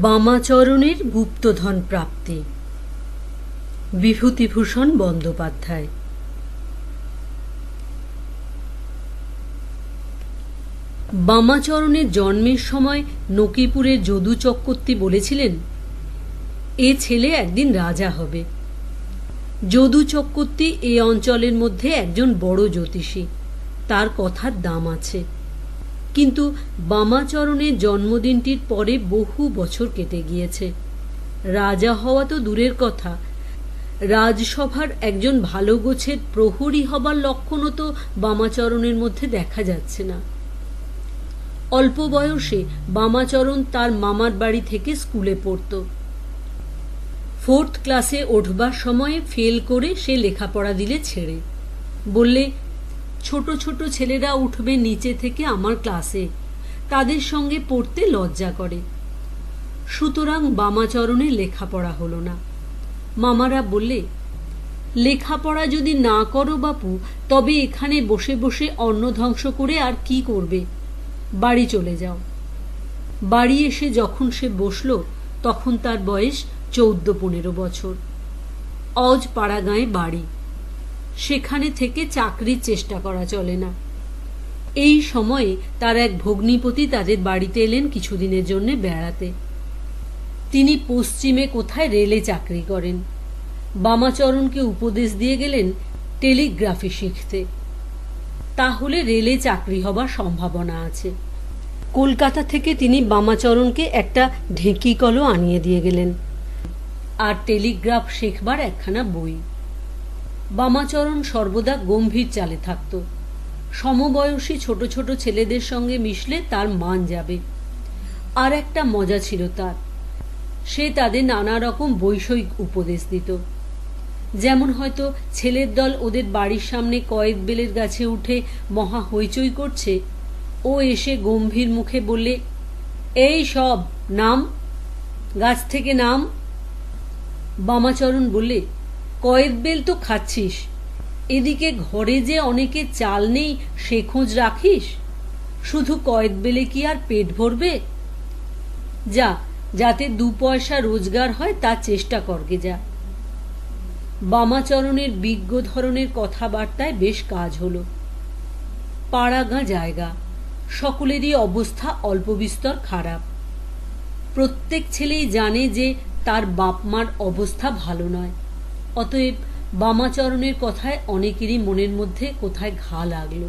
বামাচরণের গুপ্তধন প্রাপ্তি। বিভূতিভূষণ বন্দ্যোপাধ্যায়। বামাচরণের জন্মের সময় নকিপুরের যদু চক্রবর্তী বলেছিলেন, এ ছেলে একদিন রাজা হবে। যদু চক্রবর্তী এই অঞ্চলের মধ্যে একজন বড় জ্যোতিষী, তার কথার দাম আছে। কিন্তু বামাচরণের জন্মদিনটির পরে বহু বছর কেটে গিয়েছে। রাজা হওয়া তো দূরের কথা, রাজসভার একজন ভালো গোছের প্রহরী হবার লক্ষণও তো বামাচরণের মধ্যে দেখা যাচ্ছে না। অল্প বয়সে বামাচরণ তার মামার বাড়ি থেকে স্কুলে পড়ত। 4th ক্লাসে উঠবার সময়ে ফেল করে সে লেখাপড়া দিলে ছেড়ে, বললে, ছোট ছোট ছেলেরা উঠবে নিচে থেকে আমার ক্লাসে, তাদের সঙ্গে পড়তে লজ্জা করে। সুতরাং বামাচরণের লেখাপড়া হলো না। মামারা বললে, লেখাপড়া যদি না করো বাপু, তবে এখানে বসে বসে অন্ন ধ্বংস করে আর কি করবে, বাড়ি চলে যাও। বাড়ি এসে যখন সে বসল, তখন তার বয়স 14-15 বছর। অজ পাড়াগাঁয়ে বাড়ি, সেখানে থেকে চাকরির চেষ্টা করা চলে না। এই সময়ে তার এক ভগ্নিপতি তাদের বাড়িতে এলেন কিছুদিনের জন্য বেড়াতে। তিনি পশ্চিমে কোথায় রেলে চাকরি করেন। বামাচরণকে উপদেশ দিয়ে গেলেন টেলিগ্রাফি শিখতে, তাহলে রেলে চাকরি হবার সম্ভাবনা আছে। কলকাতা থেকে তিনি বামাচরণকে একটা ঢেঁকি কলও আনিয়ে দিয়ে গেলেন, আর টেলিগ্রাফ শেখবার একখানা বই। বামাচরণ সর্বদা গম্ভীর চালে থাকত। সমবয়সী ছোট ছোট ছেলেদের সঙ্গে মিশলে তার মান যাবে। আর একটা মজা ছিল তার, সে তাদের নানা রকম বৈষয়িক উপদেশ দিত। যেমন হয়তো ছেলের দল ওদের বাড়ির সামনে কয়েদবেলের গাছে উঠে মহা হইচই করছে, ও এসে গম্ভীর মুখে বললে, এই সব নাম, গাছ থেকে নাম। বামাচরণ বললে, কয়েদবেল তো খাচ্ছিস, এদিকে ঘরে যে অনেকে চাল নেই সে খোঁজ রাখিস? শুধু কয়েদবেলে কি আর পেট ভরবে? যা, যাতে 2 পয়সা রোজগার হয় তা চেষ্টা করগে যা। বামাচরণের বিজ্ঞ ধরনের কথাবার্তায় বেশ কাজ হলো। পাড়াগাঁ জায়গা, সকলেরই অবস্থা অল্প বিস্তর খারাপ। প্রত্যেক ছেলেই জানে যে তার বাপ মার অবস্থা ভালো নয়। অতএব বামাচরণের কথায় অনেকেরই মনের মধ্যে কোথায় ঘা লাগলো।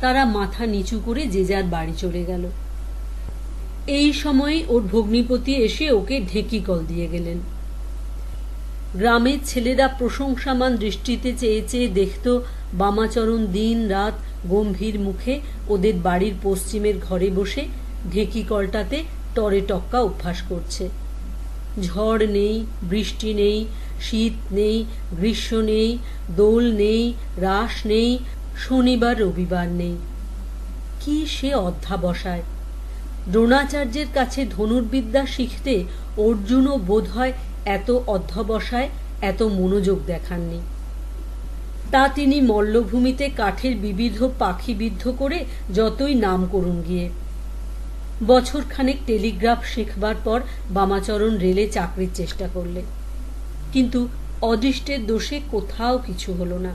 তারা মাথা নিচু করে যে যার বাড়ি চলে গেল। এই সময় ওর ভগ্নিপতি এসে ওকে ঢেঁকি কল দিয়ে গেলেন। গ্রামের ছেলেরা প্রশংসামান দৃষ্টিতে চেয়ে চেয়ে দেখত বামাচরণ দিন রাত গম্ভীর মুখে ওদের বাড়ির পশ্চিমের ঘরে বসে ঢেঁকি কলটাতে টরে টক্কা অভ্যাস করছে। ঝড় নেই, বৃষ্টি নেই, শীত নেই, গ্রীষ্ম নেই, দোল নেই, রাস নেই, শনিবার রবিবার নেই। কি সে অধ্যাবসায়! দ্রোণাচার্যের কাছে ধনুর্বিদ্যা শিখতে অর্জুনও বোধ হয় এত অধ্যবসায়, এত মনোযোগ দেখাননি। তা তিনি মল্লভূমিতে কাঠের বিবিধ পাখি বিদ্ধ করে যতই নাম করুন গিয়ে। বছরখানেক টেলিগ্রাফ শেখবার পর বামাচরণ রেলে চাকরির চেষ্টা করলে, কিন্তু অদৃষ্টের দোষে কোথাও কিছু হলো না।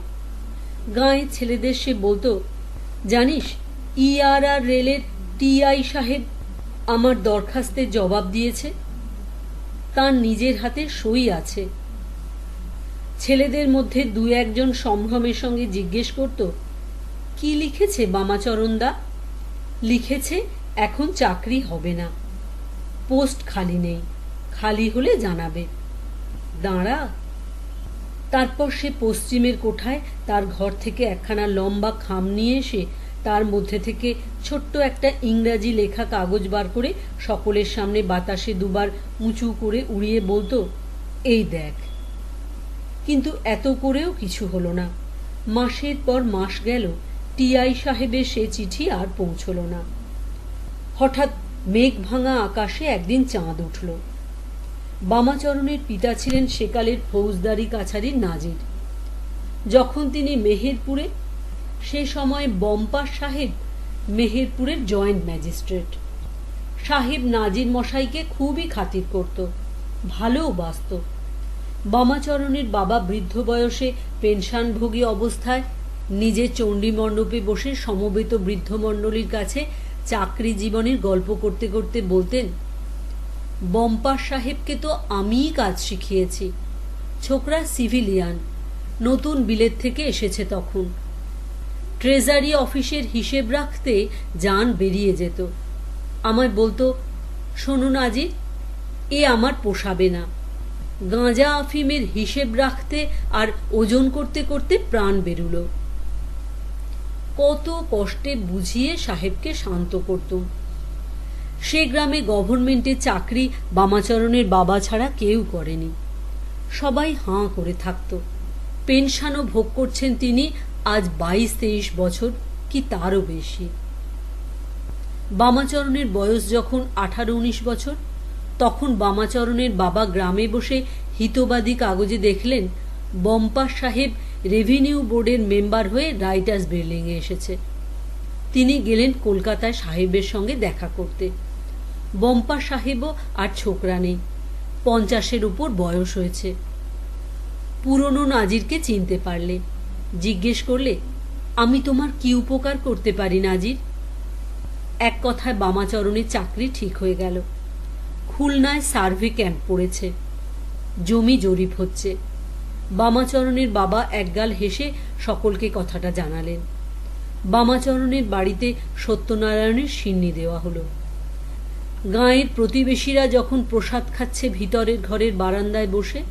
গাঁয়ে ছেলেদের সে বলতো, জানিস, ERR রেলের TI সাহেব আমার দরখাস্তের জবাব দিয়েছে, তার নিজের হাতে সই আছে। ছেলেদের মধ্যে 2-1 সম্ভ্রমের সঙ্গে জিজ্ঞেস করত, কি লিখেছে বামাচরণদা? লিখেছে, এখন চাকরি হবে না, পোস্ট খালি নেই, খালি হলে জানাবে। দাঁড়া। তারপর সে পশ্চিমের কোঠায় তার ঘর থেকে একখানা লম্বা খাম নিয়ে এসে তার মধ্যে থেকে ছোট্ট একটা ইংরাজি লেখা কাগজ বার করে সকলের সামনে বাতাসে 2 বার উঁচু করে উড়িয়ে বলতো, এই দেখ। কিন্তু এত করেও কিছু হলো না। মাসের পর মাস গেল, TI সাহেবের সে চিঠি আর পৌঁছল না। হঠাৎ মেঘ ভাঙা আকাশে একদিন চাঁদ উঠল। বামাচরণের পিতা ছিলেন সেকালের ফৌজদারি কাছারির নাজির। যখন তিনি মেহেরপুরে, সে সময় বম্পার সাহেব মেহেরপুরের জয়েন্ট ম্যাজিস্ট্রেট। সাহেব নাজির মশাইকে খুবই খাতির করত, ভালোও বাসত। বামাচরণের বাবা বৃদ্ধ বয়সে পেনশনভোগী অবস্থায় নিজে চণ্ডী মণ্ডপে বসে সমবেত বৃদ্ধমণ্ডলীর কাছে চাকরি জীবনের গল্প করতে করতে বলতেন, বম্পার সাহেবকে তো আমিই কাজ শিখিয়েছি। ছোকরা সিভিলিয়ান, নতুন বিলেত থেকে এসেছে তখন। ট্রেজারি অফিসের হিসেব রাখতে জান বেরিয়ে যেত। আমায় বলতো, শোনো নাজির, এ আমার পোষাবে না। গাঁজা আফিমের হিসেব রাখতে আর ওজন করতে করতে প্রাণ বেরুল। কত কষ্টে বুঝিয়ে সাহেবকে শান্ত করতুম। সে গ্রামে গভর্নমেন্টের চাকরি বামাচরণের বাবা ছাড়া কেউ করেনি। সবাই হাঁ করে থাকত। পেনশনও ভোগ করছেন তিনি আজ 22-23 বছর, কি তারও বেশি। বামাচরণের বয়স যখন 18-19 বছর, তখন বামাচরণের বাবা গ্রামে বসে হিতবাদী কাগজে দেখলেন বম্পার সাহেব রেভিনিউ বোর্ডের মেম্বার হয়ে রাইটার্স বিল্ডিংয়ে এসেছে। তিনি গেলেন কলকাতায় সাহেবের সঙ্গে দেখা করতে। বম্পার সাহেবও আর ছোকরা নেই, 50-এর উপর বয়স হয়েছে। পুরনো নাজিরকে চিনতে পারলে। জিজ্ঞেস করলে, আমি তোমার কি উপকার করতে পারি নাজির? এক কথায় বামাচরণের চাকরি ঠিক হয়ে গেল। খুলনায় সার্ভে ক্যাম্প পড়েছে, জমি জরিপ হচ্ছে। বামাচরণের বাবা একগাল হেসে সকলকে কথাটা জানালেন। বামাচরণের বাড়িতে সত্যনারায়ণের সিন্নি দেওয়া হলো। গাঁয়ের প্রতিবেশীরা যখন প্রসাদ খাচ্ছে ভিতরের ঘরের বারান্দায় বসে,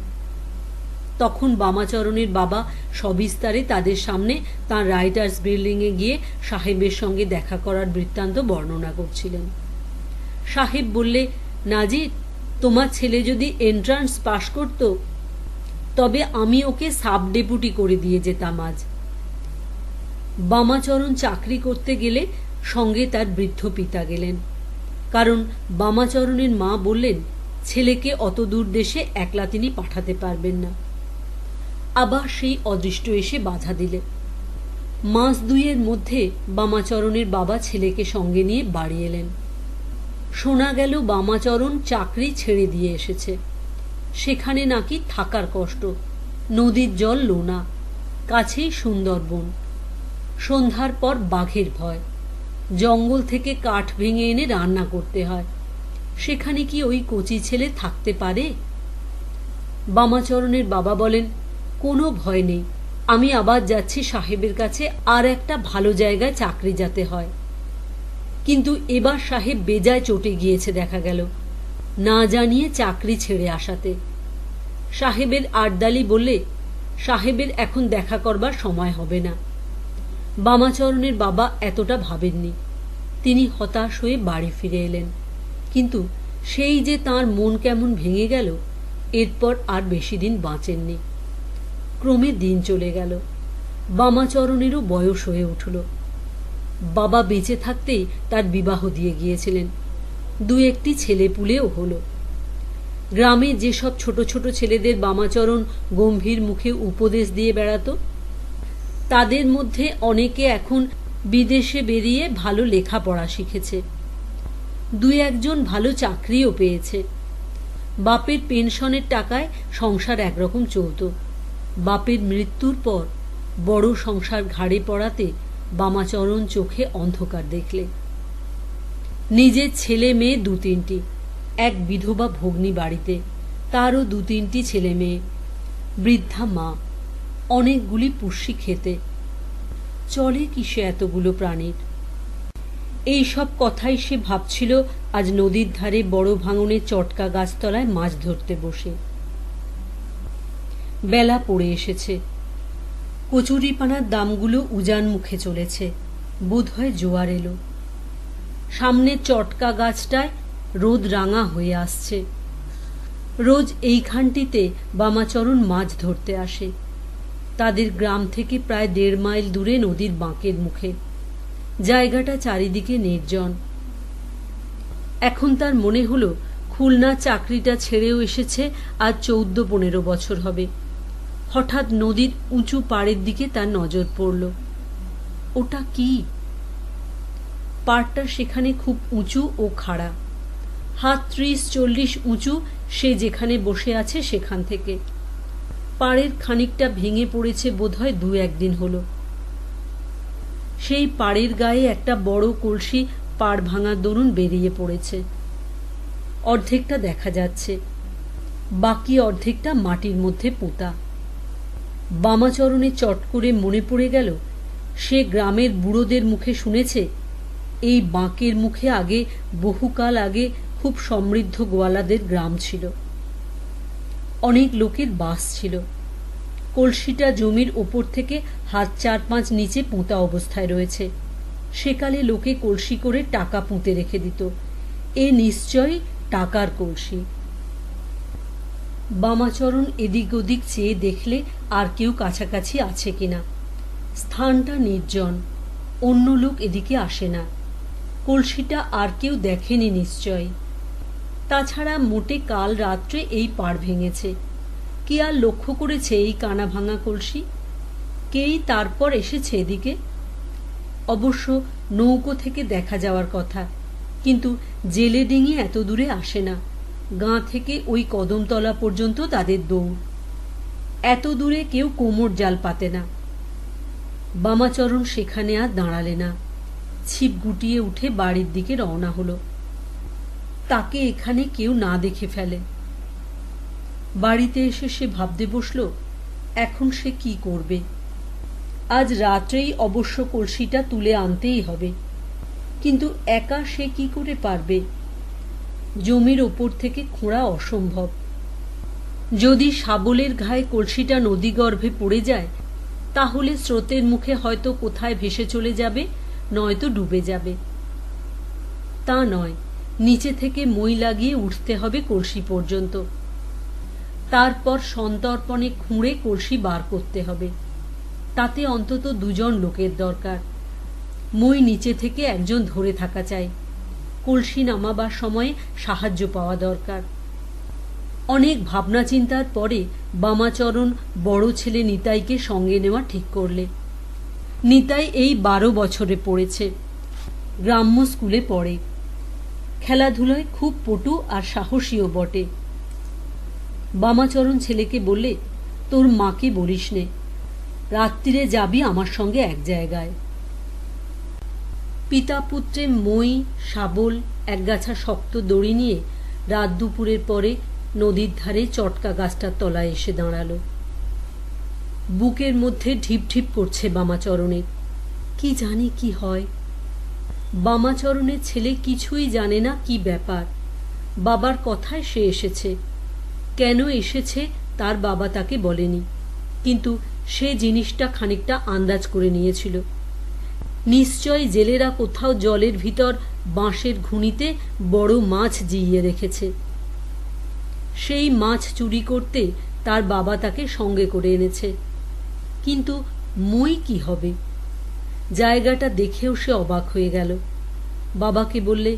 তখন বামাচরণের বাবা সবিস্তারে তাদের সামনে তাঁর রাইটার্স বিল্ডিংয়ে গিয়ে সাহেবের সঙ্গে দেখা করার বৃত্তান্ত বর্ণনা করছিলেন। সাহেব বললে, নাজির, তোমার ছেলে যদি এন্ট্রান্স পাশ করত, তবে আমি ওকে সাব ডেপুটি করে দিয়ে যেতাম আজ। বামাচরণ চাকরি করতে গেলে সঙ্গে তার বৃদ্ধ পিতা গেলেন। কারণ বামাচরণের মা বললেন, ছেলেকে অত দূর দেশে একলা তিনি পাঠাতে পারবেন না। আবার সেই অদৃষ্ট এসে বাধা দিলে। মাস দুইয়ের মধ্যে বামাচরণের বাবা ছেলেকে সঙ্গে নিয়ে বাড়ি এলেন। শোনা গেল বামাচরণ চাকরি ছেড়ে দিয়ে এসেছে। সেখানে নাকি থাকার কষ্ট, নদীর জল লোনা, কাছেই সুন্দরবন। সন্ধ্যার পর বাঘের ভয়, জঙ্গল থেকে কাঠ ভেঙে এনে রান্না করতে হয়। সেখানে কি ওই কচি ছেলে থাকতে পারে? বামাচরণের বাবা বলেন, কোনো ভয় নেই, আমি আবার যাচ্ছি সাহেবের কাছে, আর একটা ভালো জায়গায় চাকরি যাতে হয়। কিন্তু এবার সাহেব বেজায় চটে গিয়েছে দেখা গেল, না জানিয়ে চাকরি ছেড়ে আসাতে। সাহেবের আর্দালি বললে, সাহেবের এখন দেখা করবার সময় হবে না। বামাচরণের বাবা এতটা ভাবেননি। তিনি হতাশ হয়ে বাড়ি ফিরে এলেন। কিন্তু সেই যে তাঁর মন কেমন ভেঙে গেল, এরপর আর বেশি দিন বাঁচেননি। ক্রমে দিন চলে গেল। বামাচরণেরও বয়স হয়ে উঠল। বাবা বেঁচে থাকতেই তার বিবাহ দিয়ে গিয়েছিলেন। 2-1টি ছেলে পুলেও হলো। গ্রামে যেসব ছোট ছোট ছেলেদের বামাচরণ গম্ভীর মুখে উপদেশ দিয়ে বেড়াত, তাদের মধ্যে অনেকে এখন বিদেশে বেরিয়ে ভালো লেখাপড়া শিখেছে। 2-1জন ভালো চাকরিও পেয়েছে। বাপের পেনশনের টাকায় সংসার একরকম চলত। বাপের মৃত্যুর পর বড় সংসার ঘাড়ে পড়াতে বামাচরণ চোখে অন্ধকার দেখলে। নিজের ছেলে মেয়ে 2-3টি, এক বিধবা ভগ্নী বাড়িতে, তারও 2-3টি ছেলে মেয়ে, বৃদ্ধা মা, অনেকগুলি পুষ্যি খেতে। চলে কিসে এতগুলো প্রাণীর? এই সব কথাই সে ভাবছিল আজ নদীর ধারে বড় ভাঙনের চটকা গাছতলায় মাছ ধরতে বসে। বেলা পড়ে এসেছে। কচুরিপানার দামগুলো উজান মুখে চলেছে। বোধহয় জোয়ার এলো। সামনের চটকা গাছটায় রোদ রাঙা হয়ে আসছে। রোজ এইখানটিতে বামাচরণ মাছ ধরতে আসে। তাদের গ্রাম থেকে প্রায় 1.5 মাইল দূরে নদীর বাঁকের মুখে। জায়গাটা চারিদিকে নির্জন। এখন তার মনে হলো খুলনা চাকরিটা ছেড়েও এসেছে, আজ 14-15 বছর হবে। হঠাৎ নদীর উঁচু পাড়ের দিকে তার নজর পড়ল। ওটা কি? পাড়টা সেখানে খুব উঁচু ও খাড়া, হাত 30-40 উঁচু সে যেখানে বসে আছে সেখান থেকে। পাড়ের খানিকটা ভেঙে পড়েছে বোধহয় 2-1 দিন হলো। সেই পাড়ের গায়ে একটা বড় কলসি পাড় ভাঙার দরুন বেরিয়ে পড়েছে। অর্ধেকটা দেখা যাচ্ছে, বাকি অর্ধেকটা মাটির মধ্যে পোঁতা। বামাচরণে চট করে মনে পড়ে গেল সে গ্রামের বুড়োদের মুখে শুনেছে এই বাঁকের মুখে আগে, বহুকাল আগে, খুব সমৃদ্ধ গোয়ালাদের গ্রাম ছিল। অনেক লোকের বাস ছিল। কলসিটা জমির ওপর থেকে হাত 4-5 নিচে পোঁতা অবস্থায় রয়েছে। সেকালে লোকে কলসি করে টাকা পুঁতে রেখে দিত। এ নিশ্চয়ই টাকার কলসি। বামাচরণ এদিক ওদিক চেয়ে দেখলে আর কেউ কাছাকাছি আছে কিনা। স্থানটা নির্জন, অন্য লোক এদিকে আসে না। কলসিটা আর কেউ দেখেনি নিশ্চয়। তাছাড়া মোটে কাল রাত্রে এই পাড় ভেঙেছে। কে আর লক্ষ্য করেছে এই কানা ভাঙা কলসি? কেই তারপর এসেছে এদিকে? অবশ্য নৌকো থেকে দেখা যাওয়ার কথা, কিন্তু জেলে ডিঙি এত দূরে আসে না। গাঁ থেকে ওই কদমতলা পর্যন্ত তাদের দৌড়। এত দূরে কেউ কোমর জাল পাতে না। বামাচরণ সেখানে আর দাঁড়ালে না, ছিপ গুটিয়ে উঠে বাড়ির দিকে রওনা হলো। তাকে এখানে কেউ না দেখে ফেলে। বাড়িতে এসে সে ভাবতে বসল, এখন সে কি করবে। আজ রাত্রেই অবশ্য কলসিটা তুলে আনতেই হবে, কিন্তু একা সে কি করে পারবে? জমির ওপর থেকে খোঁড়া অসম্ভব। যদি শাবলের ঘায়ে কলসিটা নদীগর্ভে পড়ে যায়, তাহলে স্রোতের মুখে হয়তো কোথায় ভেসে চলে যাবে, নয়তো ডুবে যাবে। তা নয়, নিচে থেকে মই লাগিয়ে উঠতে হবে কলসি পর্যন্ত। তারপর সন্তর্পণে খুঁড়ে কলসি বার করতে হবে। তাতে অন্তত 2 জন লোকের দরকার। মই নিচে থেকে একজন ধরে থাকা চাই। কলসি নামাবার সময়ে সাহায্য পাওয়া দরকার। অনেক ভাবনা চিন্তার পরে বামাচরণ বড় ছেলে নিতাইকে সঙ্গে নেওয়া ঠিক করলে। নিতাই এই 12 বছরে পড়েছে, গ্রাম্য স্কুলে পড়ে। খেলাধুলায় খুব পটু আর সাহসীও বটে। বামাচরণ ছেলেকে বললে, তোর মাকে বলিস নে, রাত্রিরে যাবি আমার সঙ্গে এক জায়গায়। পিতা পুত্রে মই, শাবল, একগাছা শক্ত দড়ি নিয়ে রাত দুপুরের পরে নদীর ধারে চটকা গাছটার তলায় এসে দাঁড়ালো। বুকের মধ্যে ঢিপ ঢিপ করছে বামাচরণের। কি জানি কি হয়। বামাচরণের ছেলে কিছুই জানে না কি ব্যাপার। বাবার কথায় সে এসেছে। কেন এসেছে তার বাবা তাকে বলেনি, কিন্তু সে জিনিসটা খানিকটা আন্দাজ করে নিয়েছিল। নিশ্চয় জেলেরা কোথাও জলের ভিতর বাঁশের ঘুনিতে বড় মাছ জিইয়ে রেখেছে। সেই মাছ চুরি করতে তার বাবা তাকে সঙ্গে করে এনেছে। কিন্তু মই কি হবে? জায়গাটা দেখেও সে অবাক হয়ে গেল। বাবাকে বললে,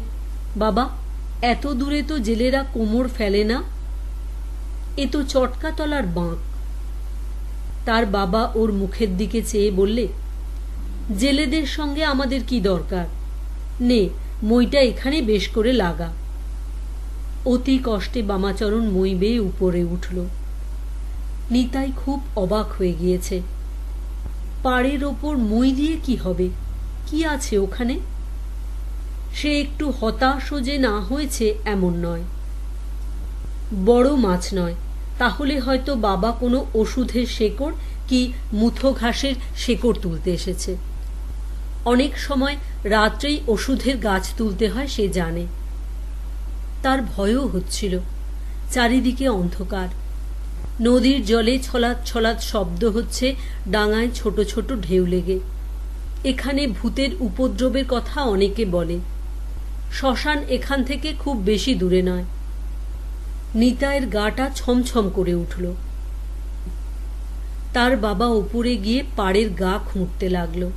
বাবা, এত দূরে তো জেলেরা কোমর ফেলে না, এ তো চটকাতলার বাঁক। তার বাবা ওর মুখের দিকে চেয়ে বললে, জেলেদের সঙ্গে আমাদের কি দরকার, নে মইটা এখানে বেশ করে লাগা। অতি কষ্টে বামাচরণ মই বেয়ে উপরে উঠল। নিতাই খুব অবাক হয়ে গিয়েছে। পাড়ের ওপর মই দিয়ে কি হবে, কি আছে ওখানে? সে একটু হতাশও যে না হয়েছে এমন নয়। বড় মাছ নয়, তাহলে হয়তো বাবা কোনো ওষুধের শেকড় কি মুথো ঘাসের শেকড় তুলতে এসেছে। অনেক সময় রাত্রেই ওষুধের গাছ তুলতে হয় সে জানে। তার ভয়ও হচ্ছিল। চারিদিকে অন্ধকার। নদীর জলে ছলাৎ ছলাৎ শব্দ হচ্ছে ডাঙায় ছোট ছোট ঢেউ লেগে। এখানে ভূতের উপদ্রবের কথা অনেকে বলে। শ্মশান এখান থেকে খুব বেশি দূরে নয়। নিতাইয়ের গাটা ছমছম করে উঠল। তার বাবা উপরে গিয়ে পাড়ের গা খুঁড়তে লাগলো।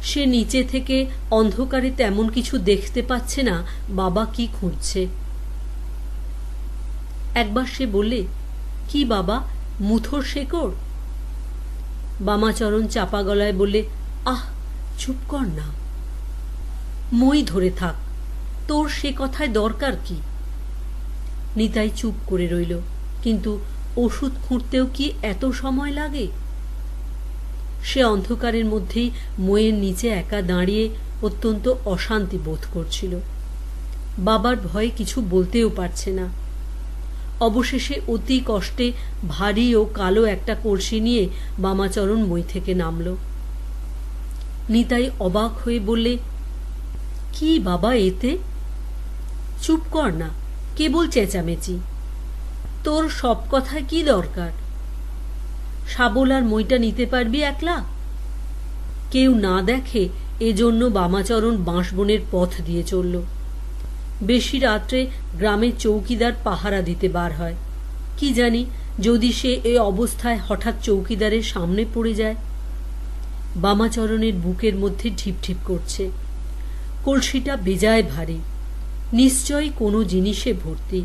সে নিচে থেকে অন্ধকারে তেমন কিছু দেখতে পাচ্ছে না বাবা কি খুঁড়ছে। একবার সে বললে, কি বাবা, মুথোর শেকড়? বামাচরণ চাপা গলায় বললে, আহ, চুপ কর না, মই ধরে থাক, তোর সে কথায় দরকার কি? নিতাই চুপ করে রইল। কিন্তু ওষুধ খুঁড়তেও কি এত সময় লাগে? সে অন্ধকারের মধ্যেই মইয়ের নিচে একা দাঁড়িয়ে অত্যন্ত অশান্তি বোধ করছিল। বাবার ভয়ে কিছু বলতেও পারছে না। অবশেষে অতি কষ্টে ভারী ও কালো একটা কলসি নিয়ে বামাচরণ মই থেকে নামল। নিতাই অবাক হয়ে বললে, কি বাবা এতে? চুপ কর না, কেবল চেঁচামেচি, তোর সব কথায় কি দরকার? শাবল আর মইটা নিতে পারবি একলা? কেউ না দেখে এজন্য বামাচরণ বাঁশবনের পথ দিয়ে চলল। বেশি রাত্রে গ্রামের চৌকিদার পাহারা দিতে বার হয়। কি জানি যদি সে এ অবস্থায় হঠাৎ চৌকিদারের সামনে পড়ে যায়। বামাচরণের বুকের মধ্যে ঢিপঢিপ করছে। কলসিটা বেজায় ভারী, নিশ্চয়ই কোনো জিনিসে ভর্তি।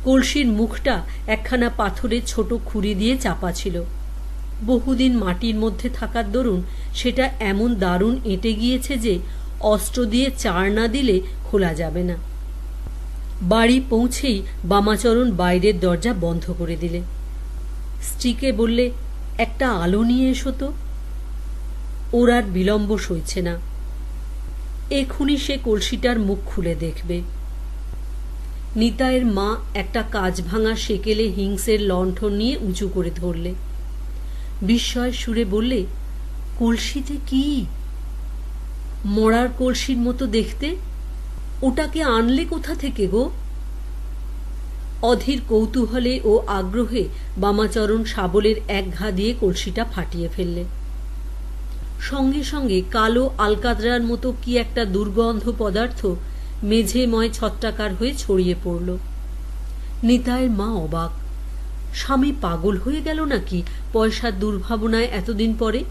কলসির মুখটা একখানা পাথরের ছোট খুঁড়ি দিয়ে চাপা ছিল। বহুদিন মাটির মধ্যে থাকার দরুন সেটা এমন দারুণ এঁটে গিয়েছে যে অস্ত্র দিয়ে চার না দিলে খোলা যাবে না। বাড়ি পৌঁছেই বামাচরণ বাইরের দরজা বন্ধ করে দিলে। স্ত্রীকে বললে, একটা আলো নিয়ে এসো তো। ওর আর বিলম্ব সইছে না, এক্ষুনি সে কলসিটার মুখ খুলে দেখবে। নিতাইয়ের মা একটা কাজ ভাঙা সেকেলে হিংসের লণ্ঠন নিয়ে উঁচু করে ধরলে। বিস্ময় সুরে বললে, কলসিতে কি? মরার কলসির মতো দেখতে। ওটাকে আনলে কোথা থেকে গো? অধীর কৌতূহলে ও আগ্রহে বামাচরণ শাবলের এক ঘা দিয়ে কলসিটা ফাটিয়ে ফেললে। সঙ্গে সঙ্গে কালো আলকাতরার মতো কি একটা দুর্গন্ধ পদার্থ মেঝেময় ছত্রাকার হয়ে ছড়িয়ে পড়ল। নিতাইয়ের মা অবাক। স্বামী পাগল হয়ে গেল নাকি পয়সার দুর্ভাবনায় এতদিন পরে?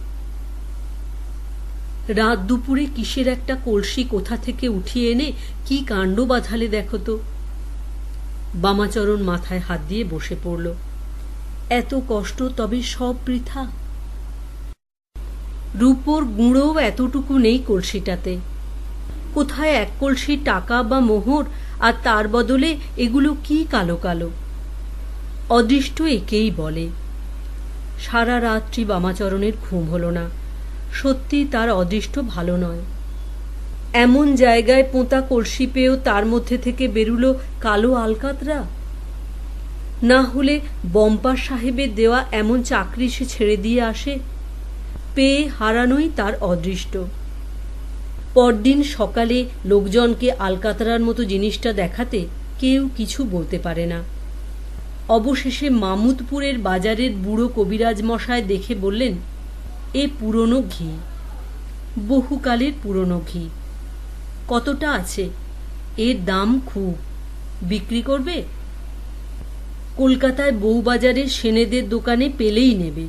রাত দুপুরে কিসের একটা কলসি কোথা থেকে উঠিয়ে এনে কি কাণ্ড বাঁধালে দেখো তো। বামাচরণ মাথায় হাত দিয়ে বসে পড়ল। এত কষ্ট তবে সব বৃথা? রূপোর গুঁড়ো এতটুকু নেই কলসিটাতে। কোথায় এক কলসি টাকা বা মোহর, আর তার বদলে এগুলো কি কালো কালো। অদৃষ্ট একেই বলে। সারা রাত্রি বামাচরণের ঘুম হল না। সত্যি তার অদৃষ্ট ভালো নয়। এমন জায়গায় পোঁতা কলসি পেয়েও তার মধ্যে থেকে বেরুলো কালো আলকাতরা। না হলে বম্পার সাহেবের দেওয়া এমন চাকরি সে ছেড়ে দিয়ে আসে? পেয়ে হারানোই তার অদৃষ্ট। পরদিন সকালে লোকজনকে আলকাতরার মতো জিনিসটা দেখাতে কেউ কিছু বলতে পারে না। অবশেষে মামুদপুরের বাজারের বুড়ো কবিরাজ মশায় দেখে বললেন, এ পুরনো ঘি, বহুকালের পুরনো ঘি। কতটা আছে? এর দাম খুব, বিক্রি করবে? কলকাতায় বউবাজারের সেনেদের দোকানে পেলেই নেবে।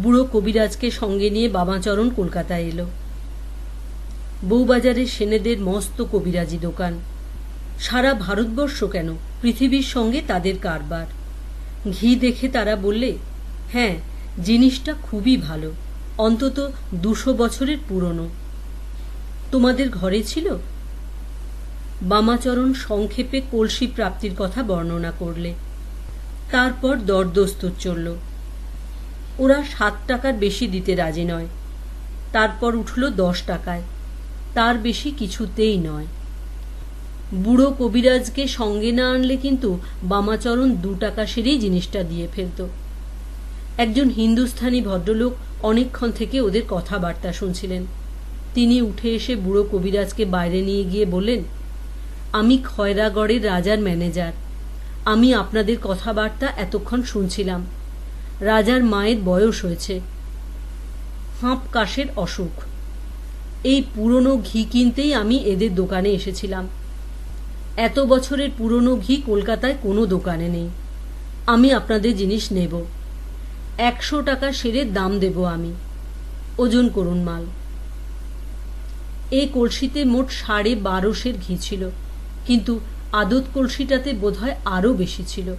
বুড়ো কবিরাজকে সঙ্গে নিয়ে বামাচরণ কলকাতায় এলো। বউবাজারের সেনেদের মস্ত কবিরাজি দোকান। সারা ভারতবর্ষ কেন, পৃথিবীর সঙ্গে তাদের কারবার। ঘি দেখে তারা বললে, হ্যাঁ, জিনিসটা খুবই ভালো, অন্তত 200 বছরের পুরনো। তোমাদের ঘরে ছিল? বামাচরণ সংক্ষেপে কলসি প্রাপ্তির কথা বর্ণনা করলে। তারপর দরদস্তুর চলল। ওরা 7 টাকার বেশি দিতে রাজি নয়। তারপর উঠল 10 টাকায়, তার বেশি কিছুতেই নয়। বুড়ো কবিরাজকে সঙ্গে না আনলে কিন্তু বামাচরণ 2 টাকা সেরেই জিনিসটা দিয়ে ফেলত। একজন হিন্দুস্থানি ভদ্রলোক অনেকক্ষণ থেকে ওদের কথাবার্তা শুনছিলেন। তিনি উঠে এসে বুড়ো কবিরাজকে বাইরে নিয়ে গিয়ে বললেন, আমি খয়রাগড়ের রাজার ম্যানেজার। আমি আপনাদের কথাবার্তা এতক্ষণ শুনছিলাম। রাজার মায়ের বয়স হয়েছে, হাঁপ কাশের অসুখ। এই পুরনো ঘি কিনতেই আমি এদের দোকানে এসেছিলাম। এত বছরের পুরনো ঘি কলকাতায় কোনো দোকানে নেই। আমি আপনাদের জিনিস নেব। 100 টাকা সেরে দাম দেব আমি। ওজন করুন মাল। এই কলসিতে মোট 12.5 ঘি ছিল, কিন্তু আদত কলসিটাতে বোধহয় আরও বেশি ছিল,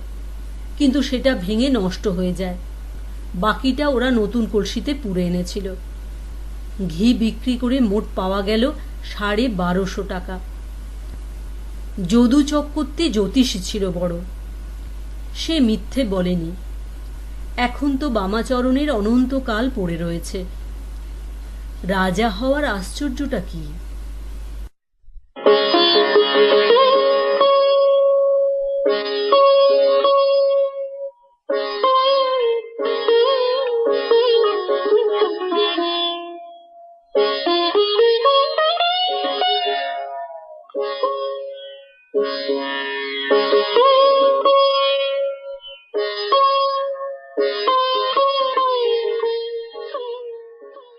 কিন্তু সেটা ভেঙে নষ্ট হয়ে যায়। বাকিটা ওরা নতুন কলসিতে পুরে এনেছিল। ঘি বিক্রি করে মোট পাওয়া গেল 1250 টাকা। যদু চক্রবর্তী জ্যোতিষী ছিল বড়, সে মিথ্যে বলেনি। এখন তো বামাচরণের অনন্তকাল পড়ে রয়েছে। রাজা হওয়ার আশ্চর্যটা কি?